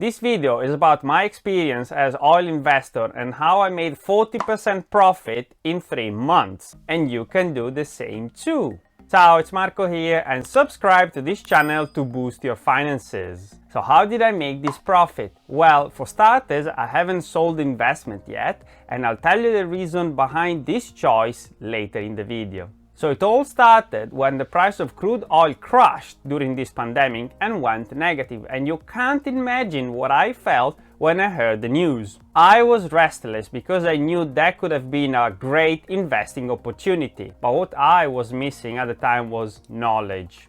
This video is about my experience as oil investor and how I made 40% profit in 3 months. And you can do the same too. Ciao, it's Marco here, and subscribe to this channel to boost your finances. So how did I make this profit? Well, for starters, I haven't sold the investment yet, and I'll tell you the reason behind this choice later in the video. So it all started when the price of crude oil crashed during this pandemic and went negative, and you can't imagine what I felt when I heard the news. I was restless because I knew that could have been a great investing opportunity, but what I was missing at the time was knowledge.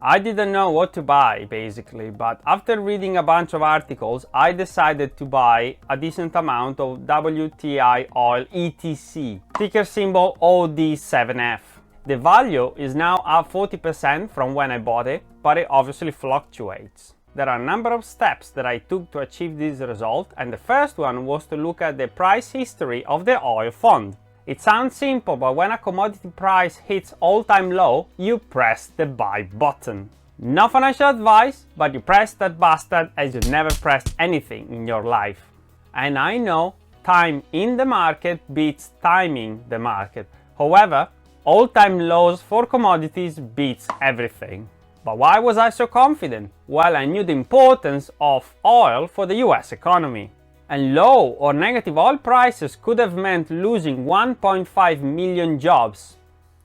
I didn't know what to buy basically, but after reading a bunch of articles, I decided to buy a decent amount of WTI oil ETC, ticker symbol OD7F. The value is now up 40% from when I bought it, but it obviously fluctuates. There are a number of steps that I took to achieve this result, and the first one was to look at the price history of the oil fund. It sounds simple, but when a commodity price hits all-time low, you press the buy button. No financial advice, but you press that bastard as you never pressed anything in your life. And I know time in the market beats timing the market. However, all-time lows for commodities beats everything. But why was I so confident? Well, I knew the importance of oil for the US economy. And low or negative oil prices could have meant losing 1.5 million jobs.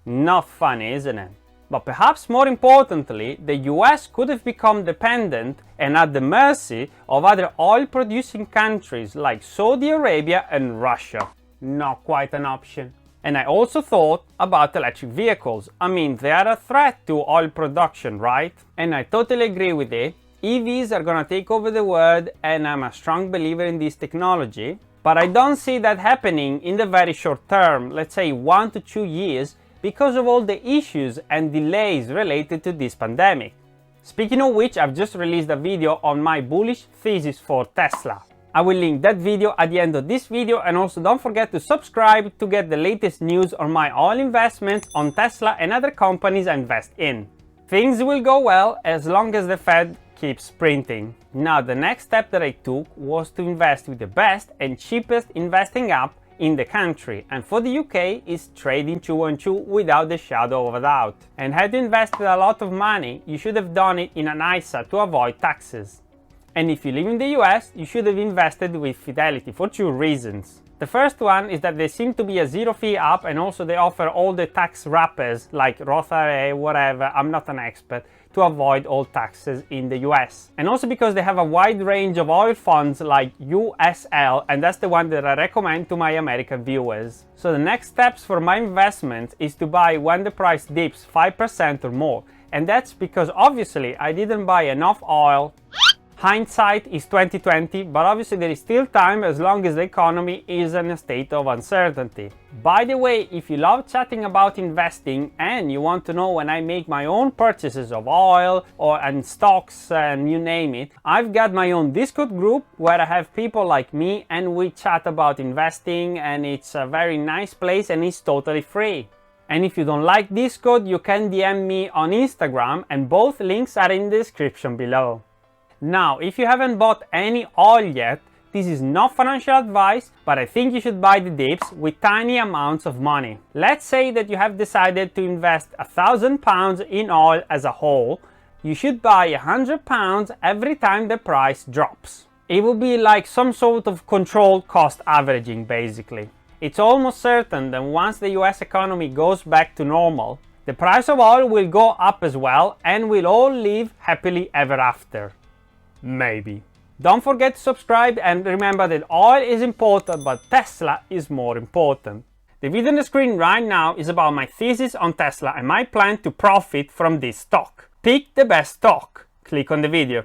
Not funny, isn't it? But perhaps more importantly, the US could have become dependent and at the mercy of other oil-producing countries like Saudi Arabia and Russia. Not quite an option. And I also thought about electric vehicles. I mean, they are a threat to oil production, right? And I totally agree with it. EVs are gonna take over the world, and I'm a strong believer in this technology, but I don't see that happening in the very short term, let's say 1 to 2 years, because of all the issues and delays related to this pandemic. Speaking of which, I've just released a video on my bullish thesis for Tesla. I will link that video at the end of this video, and also don't forget to subscribe to get the latest news on my oil investments on Tesla and other companies I invest in. Things will go well as long as the Fed keeps printing. Now, the next step that I took was to invest with the best and cheapest investing app in the country, and for the UK is Trading 212 without the shadow of a doubt. And had you invested a lot of money, you should have done it in an ISA to avoid taxes. And if you live in the US, you should have invested with Fidelity for 2 reasons. The first one is that they seem to be a zero-fee app, and also they offer all the tax wrappers like Roth IRA, whatever, I'm not an expert, to avoid all taxes in the US. And also because they have a wide range of oil funds like USL, and that's the one that I recommend to my American viewers. So the next steps for my investment is to buy when the price dips 5% or more. And that's because obviously I didn't buy enough oil. Hindsight is 2020, but obviously there is still time as long as the economy is in a state of uncertainty. By the way, if you love chatting about investing and you want to know when I make my own purchases of oil and stocks and you name it, I've got my own Discord group where I have people like me and we chat about investing, and it's a very nice place and it's totally free. And if you don't like Discord, you can DM me on Instagram, and both links are in the description below. Now, if you haven't bought any oil yet, this is not financial advice, but I think you should buy the dips with tiny amounts of money. Let's say that you have decided to invest £1,000 in oil as a whole. You should buy £100 every time the price drops. It will be like some sort of controlled cost averaging basically. It's almost certain that once the US economy goes back to normal, the price of oil will go up as well, and we'll all live happily ever after. Maybe. Don't forget to subscribe, and remember that oil is important, but Tesla is more important. The video on the screen right now is about my thesis on Tesla and my plan to profit from this stock. Pick the best stock. Click on the video.